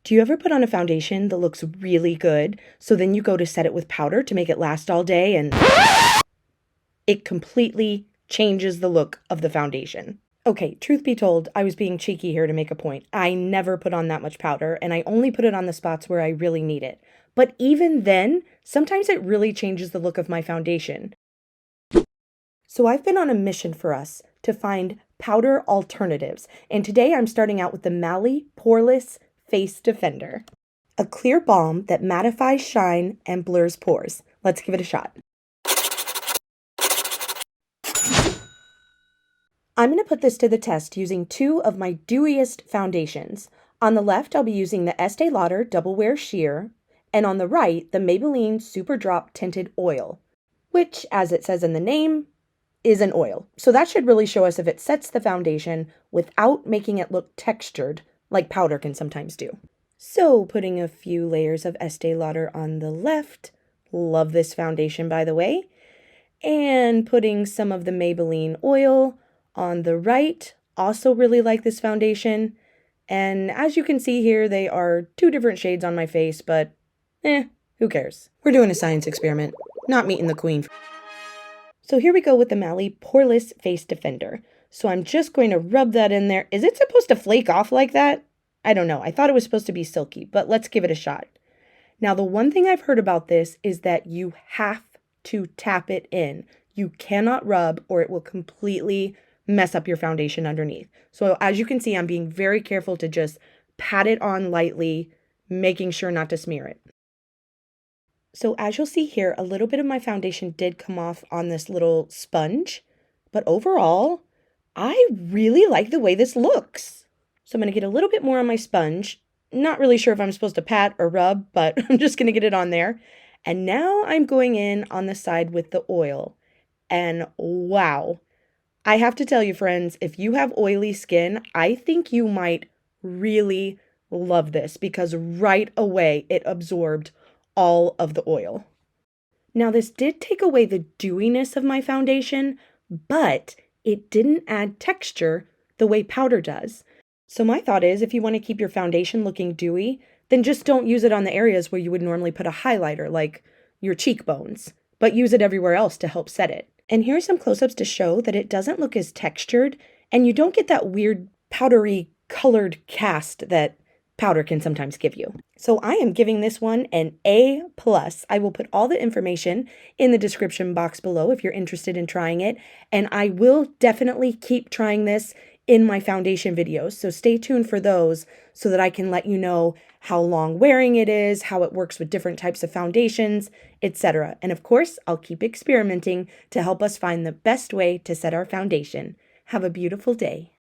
Do you ever put on a foundation that looks really good, so then you go to set it with powder to make it last all day and it completely changes the look of the foundation? Okay, truth be told, I was being cheeky here to make a point. I never put on that much powder, and I only put it on the spots where I really need it. But even then, sometimes it really changes the look of my foundation. So I've been on a mission for us to find powder alternatives, and today I'm starting out with the Mally Poreless Face Defender, a clear balm that mattifies shine and blurs pores. Let's give it a shot. I'm going to put this to the test using two of my dewiest foundations. On the left, I'll be using the Estee Lauder Double Wear Sheer, and on the right, the Maybelline Superdrop Tinted Oil, which, as it says in the name, is an oil. So that should really show us if it sets the foundation without making it look textured, like powder can sometimes do. So putting a few layers of Estee Lauder on the left, love this foundation by the way, and putting some of the Maybelline oil on the right, also really like this foundation. And as you can see here, they are two different shades on my face, but who cares? We're doing a science experiment, not meeting the queen. So here we go with the Mally Poreless Face Defender. So I'm just going to rub that in there. Is it supposed to flake off like that? I don't know. I thought it was supposed to be silky, but let's give it a shot. Now, the one thing I've heard about this is that you have to tap it in. You cannot rub or it will completely mess up your foundation underneath. So as you can see, I'm being very careful to just pat it on lightly, making sure not to smear it. So as you'll see here, a little bit of my foundation did come off on this little sponge, but overall, I really like the way this looks. So I'm going to get a little bit more on my sponge. Not really sure if I'm supposed to pat or rub, but I'm just going to get it on there. And now I'm going in on the side with the oil. And wow, I have to tell you, friends, if you have oily skin, I think you might really love this because right away it absorbed all of the oil. Now, this did take away the dewiness of my foundation, but it didn't add texture the way powder does. So my thought is, if you want to keep your foundation looking dewy, then just don't use it on the areas where you would normally put a highlighter, like your cheekbones, but use it everywhere else to help set it. And here are some close-ups to show that it doesn't look as textured, and you don't get that weird powdery colored cast that powder can sometimes give you. So I am giving this one an A+. I will put all the information in the description box below if you're interested in trying it, and I will definitely keep trying this in my foundation videos, so stay tuned for those so that I can let you know how long wearing it is, how it works with different types of foundations, etc. And of course, I'll keep experimenting to help us find the best way to set our foundation. Have a beautiful day.